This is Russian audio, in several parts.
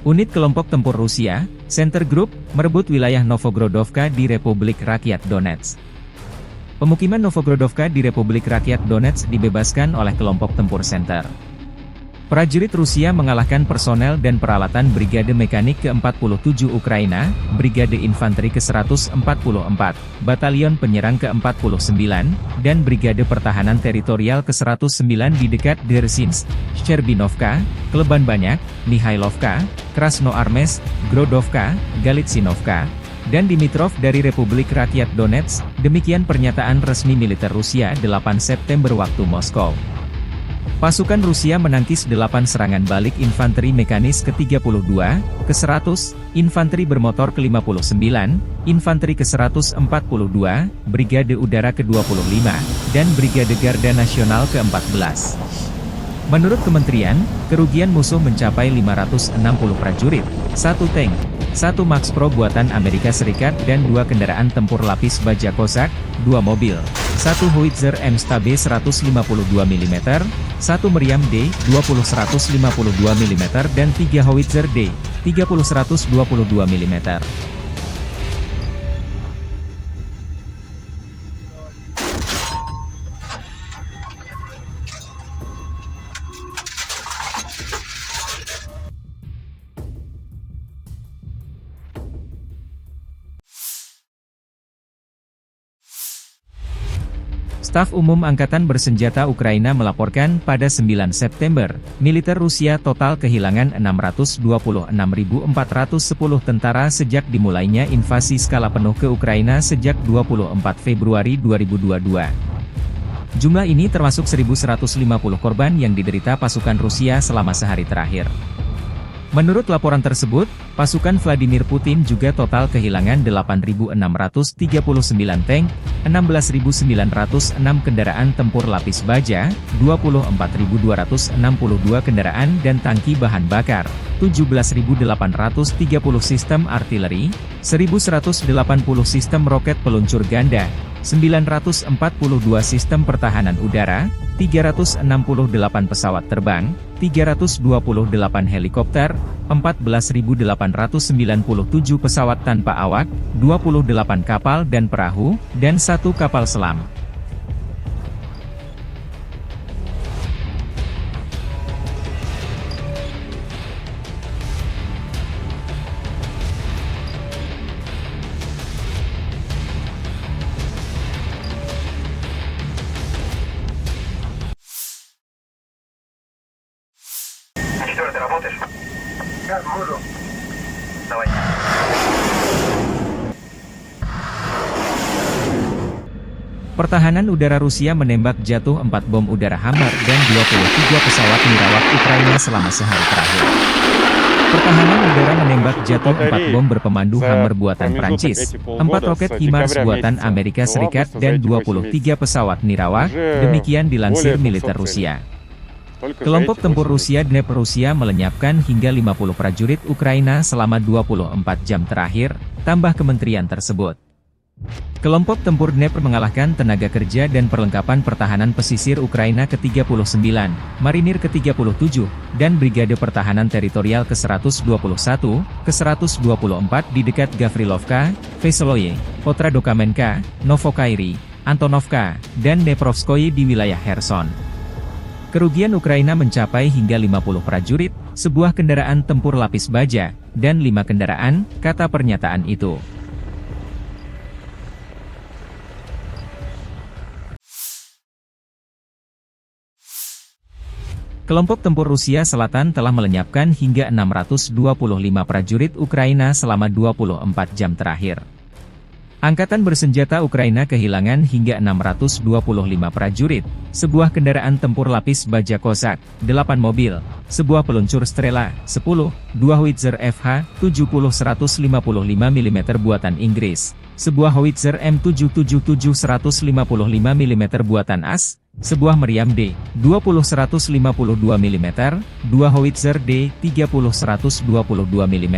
Unit kelompok tempur Rusia, Center Group, merebut wilayah Novogrodovka di Republik Rakyat Donetsk. Pemukiman Novogrodovka di Republik Rakyat Donetsk dibebaskan oleh kelompok tempur Center. Prajurit Rusia mengalahkan personel dan peralatan Brigade Mekanik ke-47 Ukraina, Brigade Infanteri ke-144, Batalion Penyerang ke-49, dan Brigade Pertahanan Teritorial ke-109 di dekat Dersinsk, Shcherbinovka, Kleban Banyak, Mihailovka, Krasnoarmesk, Grodovka, Galitsinovka, dan Dimitrov dari Republik Rakyat Donetsk. Demikian pernyataan resmi militer Rusia 8 September waktu Moskow. Pasukan Rusia menangkis 8 serangan balik infanteri mekanis ke-32, ke-100, infanteri bermotor ke-59, infanteri ke-142, Brigade Udara ke-25, dan Brigade Garda Nasional ke-14. Menurut kementerian, kerugian musuh mencapai 560 prajurit, 1 tank, 1 Max Pro buatan Amerika Serikat dan 2 kendaraan tempur lapis baja Kozak, 2 mobil, 1 Howitzer M-Stabe 152 mm, 1 meriam D-20 152 mm dan 3 Howitzer D-30 122 mm. Staf Umum Angkatan Bersenjata Ukraina melaporkan pada 9 September, militer Rusia total kehilangan 626.410 tentara sejak dimulainya invasi skala penuh ke Ukraina sejak 24 Februari 2022. Jumlah ini termasuk 1.150 korban yang diderita pasukan Rusia selama sehari terakhir. Menurut laporan tersebut, pasukan Vladimir Putin juga total kehilangan 8.639 tank, 16.906 kendaraan tempur lapis baja, 24.262 kendaraan dan tangki bahan bakar, 17.830 sistem artileri, 1.180 sistem roket peluncur ganda, 942 sistem pertahanan udara, 368 pesawat terbang, 328 helikopter, 14.897 pesawat tanpa awak, 28 kapal dan perahu, dan 1 kapal selam. Ты работаешь? Как буду. Давай. Pertahanan udara Rusia menembak jatuh 4 bom udara Hammer dan 23 pesawat nirawak Ukraina selama sehari terakhir. Pertahanan udara menembak jatuh 4 bom berpemandu Hammer buatan Prancis, 4 roket HIMARS buatan Amerika Serikat dan 23 pesawat nirawak, demikian dilansir militer Rusia. Kelompok tempur Rusia Dnepr Rusia melenyapkan hingga 50 prajurit Ukraina selama 24 jam terakhir, tambah kementerian tersebut. Kelompok tempur Dnepr mengalahkan tenaga kerja dan perlengkapan pertahanan pesisir Ukraina ke-39, Marinir ke-37, dan Brigade Pertahanan Teritorial ke-121, ke-124 di dekat Gavrilovka, Veseloye, Potradokamenka, Novokairi, Antonovka, dan Dneprovskoye di wilayah Kherson. Kerugian Ukraina mencapai hingga 50 prajurit, sebuah kendaraan tempur lapis baja, dan 5 kendaraan, kata pernyataan itu. Kelompok tempur Rusia Selatan telah melenyapkan hingga 625 prajurit Ukraina selama 24 jam terakhir. Angkatan Bersenjata Ukraina kehilangan hingga 625 prajurit, sebuah kendaraan tempur lapis baja Kozak, 8 mobil, sebuah peluncur Strela, 10, 2 Howitzer FH-70 155 mm buatan Inggris, sebuah Howitzer M777 155 mm buatan AS, sebuah meriam D-20 152 mm, 2 Howitzer D-30 122 mm,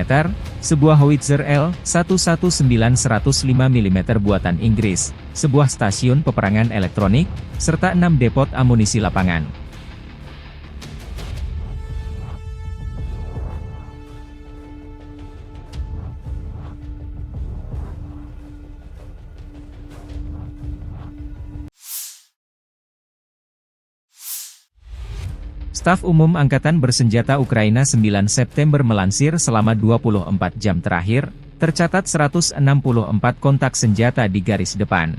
sebuah Howitzer L-119 105 mm buatan Inggris, sebuah stasiun peperangan elektronik, serta 6 depot amunisi lapangan. Staf Umum Angkatan Bersenjata Ukraina 9 September melansir selama 24 jam terakhir, tercatat 164 kontak senjata di garis depan.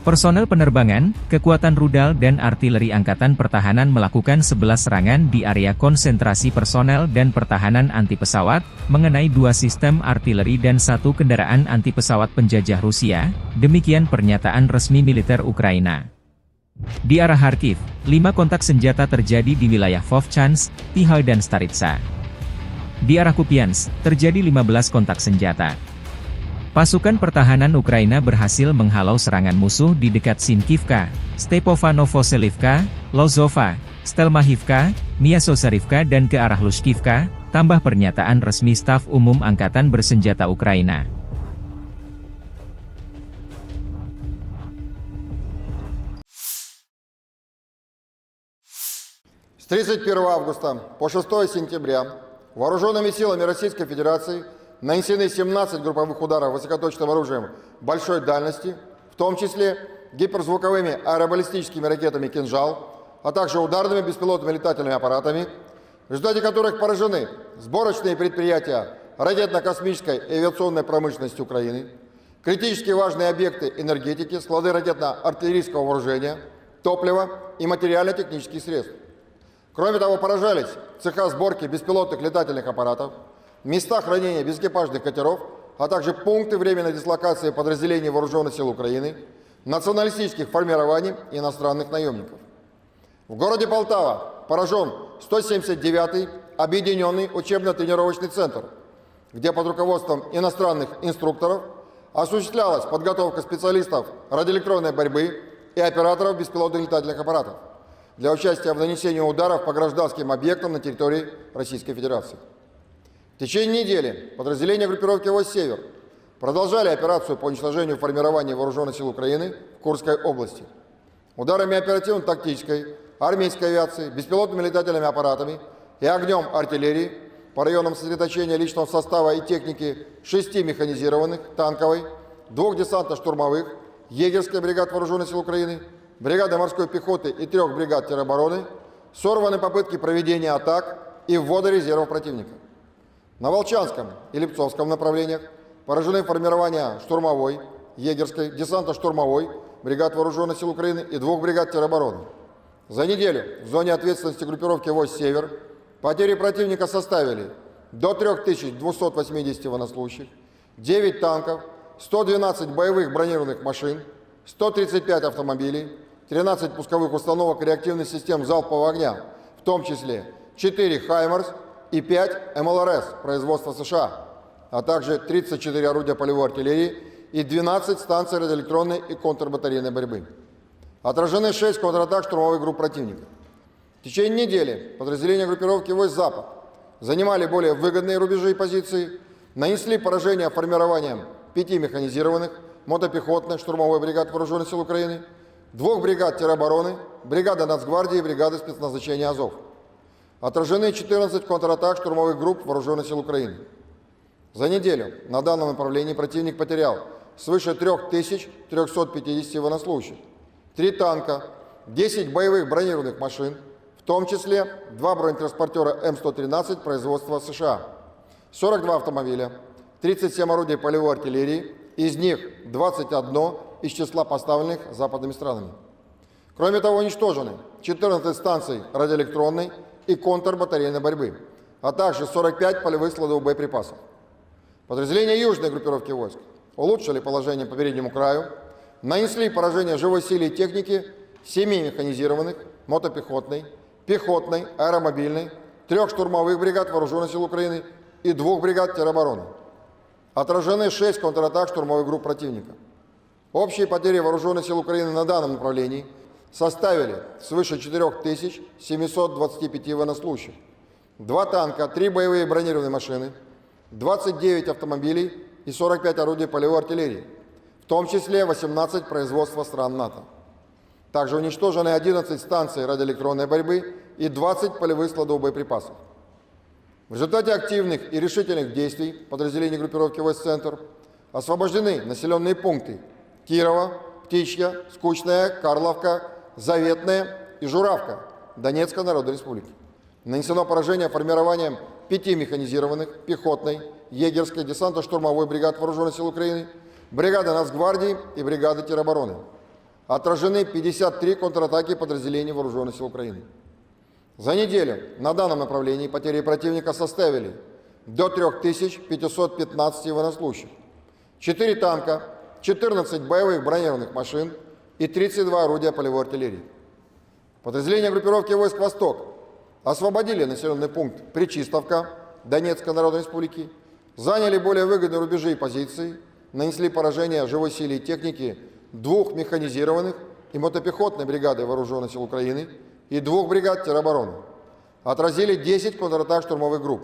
Personel penerbangan, kekuatan rudal dan artileri Angkatan Pertahanan melakukan 11 serangan di area konsentrasi personel dan pertahanan anti-pesawat, mengenai 2 sistem artileri dan 1 kendaraan anti-pesawat penjajah Rusia, demikian pernyataan resmi militer Ukraina. Di arah Kharkiv, 5 kontak senjata terjadi di wilayah Vovchansk, Tihal dan Staritsa. Di arah Kupiansk, terjadi 15 kontak senjata. Pasukan pertahanan Ukraina berhasil menghalau serangan musuh di dekat Sinkivka, Stepano-Novoselivka, Lozova, Stelmahivka, Myasosarivka dan ke arah Lushkivka, tambah pernyataan resmi Staf Umum Angkatan Bersenjata Ukraina. С 31 августа по 6 сентября вооруженными силами Российской Федерации нанесены 17 групповых ударов высокоточным оружием большой дальности, в том числе гиперзвуковыми аэробаллистическими ракетами «Кинжал», а также ударными беспилотными летательными аппаратами, в результате которых поражены сборочные предприятия ракетно-космической и авиационной промышленности Украины, критически важные объекты энергетики, склады ракетно-артиллерийского вооружения, топлива и материально-технических средств. Кроме того, поражались цеха сборки беспилотных летательных аппаратов, места хранения безэкипажных катеров, а также пункты временной дислокации подразделений Вооруженных сил Украины, националистических формирований и иностранных наемников. В городе Полтава поражен 179-й объединенный учебно-тренировочный центр, где под руководством иностранных инструкторов осуществлялась подготовка специалистов радиоэлектронной борьбы и операторов беспилотных летательных аппаратов для участия в нанесении ударов по гражданским объектам на территории Российской Федерации. В течение недели подразделения группировки «Войск Север» продолжали операцию по уничтожению формирования Вооруженных сил Украины в Курской области. Ударами оперативно-тактической, армейской авиации, беспилотными летательными аппаратами и огнем артиллерии по районам сосредоточения личного состава и техники 6 механизированных, танковой, 2 десантно-штурмовых, егерской бригад Вооруженных сил Украины, бригады морской пехоты и 3 бригад теробороны сорваны попытки проведения атак и ввода резервов противника. На Волчанском и Липцовском направлениях поражены формирования штурмовой, егерской, десантно-штурмовой бригад Вооруженных сил Украины и 2 бригад теробороны. За неделю в зоне ответственности группировки «Войск Север» потери противника составили до 3280 военнослужащих, 9 танков, 112 боевых бронированных машин, 135 автомобилей, 13 пусковых установок и реактивных систем залпового огня, в том числе 4 «Хаймерс» и 5 МЛРС производства США, а также 34 орудия полевой артиллерии и 12 станций радиоэлектронной и контрбатарейной борьбы. Отражены 6 контратак штурмовых групп противника. В течение недели подразделения группировки «Войск Запад» занимали более выгодные рубежи и позиции, нанесли поражение формированием 5 механизированных, мотопехотных штурмовой бригад Вооруженных сил Украины, 2 бригад теробороны, бригады Нацгвардии и бригады спецназначения «Азов». Отражены 14 контратак штурмовых групп Вооруженных сил Украины. За неделю на данном направлении противник потерял свыше 3350 военнослужащих, 3 танка, 10 боевых бронированных машин, в том числе 2 бронетранспортера М113 производства США, 42 автомобиля, 37 орудий полевой артиллерии, из них 21 из числа поставленных западными странами. Кроме того, уничтожены 14 станций радиоэлектронной и контрбатарейной борьбы, а также 45 полевых складов боеприпасов. Подразделения южной группировки войск улучшили положение по переднему краю, нанесли поражение живой силе и технике 7 механизированных, мотопехотной, пехотной, аэромобильной, 3 штурмовых бригад Вооруженных сил Украины и 2 бригад теробороны. Отражены 6 контратак штурмовых групп противника. Общие потери Вооруженных сил Украины на данном направлении составили свыше 4725 военнослужащих, 2 танка, 3 боевые бронированные машины, 29 автомобилей и 45 орудий полевой артиллерии, в том числе 18 производства стран НАТО. Также уничтожены 11 станций радиоэлектронной борьбы и 20 полевых складов боеприпасов. В результате активных и решительных действий подразделений группировки «Войск Центр» освобождены населенные пункты Кирова, Птичья, Скучная, Карловка, Заветная и Журавка Донецкой Народной Республики. Нанесено поражение формированием 5 механизированных, пехотной, егерской, десантно-штурмовой бригад Вооруженных сил Украины, бригады Нацгвардии и бригады теробороны. Отражены 53 контратаки подразделений Вооруженных сил Украины. За неделю на данном направлении потери противника составили до 3515 военнослужащих, 4 танка, 14 боевых бронированных машин и 32 орудия полевой артиллерии. Подразделения группировки войск «Восток» освободили населенный пункт Причистовка Донецкой Народной Республики, заняли более выгодные рубежи и позиции, нанесли поражение живой силе и технике 2 механизированных и мотопехотной бригады Вооруженных сил Украины и 2 бригад теробороны. Отразили 10 контратак штурмовых групп.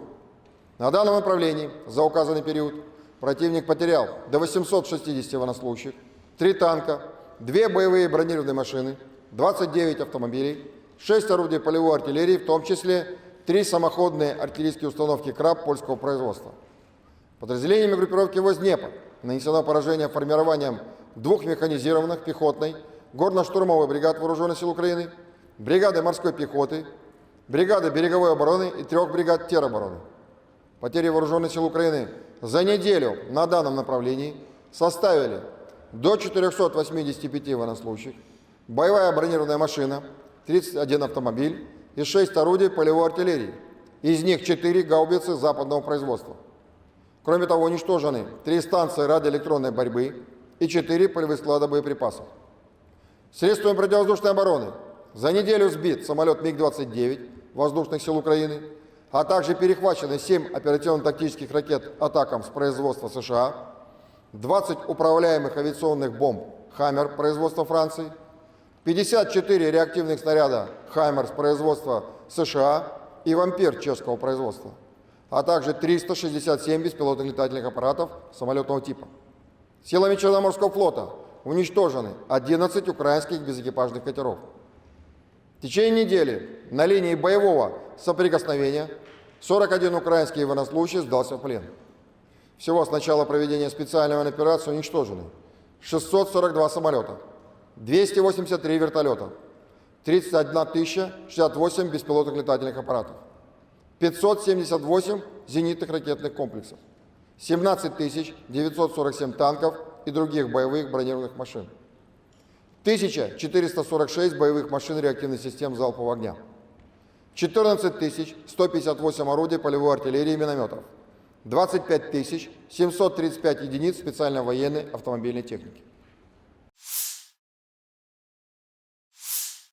На данном направлении за указанный период противник потерял до 860 военнослужащих, 3 танка, 2 боевые бронированные машины, 29 автомобилей, 6 орудий полевой артиллерии, в том числе 3 самоходные артиллерийские установки «Краб» польского производства. Подразделениями группировки войск «Днепр» нанесено поражение формированием 2 механизированных пехотной, горно-штурмовой бригад Вооруженных сил Украины, бригады морской пехоты, бригады береговой обороны и 3 бригад теробороны. Потери Вооруженных сил Украины за неделю на данном направлении составили до 485 военнослужащих, боевая бронированная машина, 31 автомобиль и 6 орудий полевой артиллерии, из них 4 гаубицы западного производства. Кроме того, уничтожены 3 станции радиоэлектронной борьбы и 4 полевых склада боеприпасов. Средствами противовоздушной обороны за неделю сбит самолет МиГ-29 Воздушных сил Украины, а также перехвачены 7 оперативно-тактических ракет «Атакамс» производства США, 20 управляемых авиационных бомб «Хаммер» производства Франции, 54 реактивных снаряда «Хаймерс» производства США и «Вампир» чешского производства, а также 367 беспилотных летательных аппаратов самолетного типа. Силами Черноморского флота уничтожены 11 украинских безэкипажных катеров. В течение недели на линии боевого соприкосновения 41 украинский военнослужащий сдался в плен. Всего с начала проведения специальной военной операции уничтожены 642 самолета, 283 вертолета, 31 068 беспилотных летательных аппаратов, 578 зенитных ракетных комплексов, 17 947 танков и других боевых бронированных машин, 1446 боевых машин реактивных систем залпового огня, 14 158 орудий полевой артиллерии и минометов, 25 735 единиц специально военной автомобильной техники.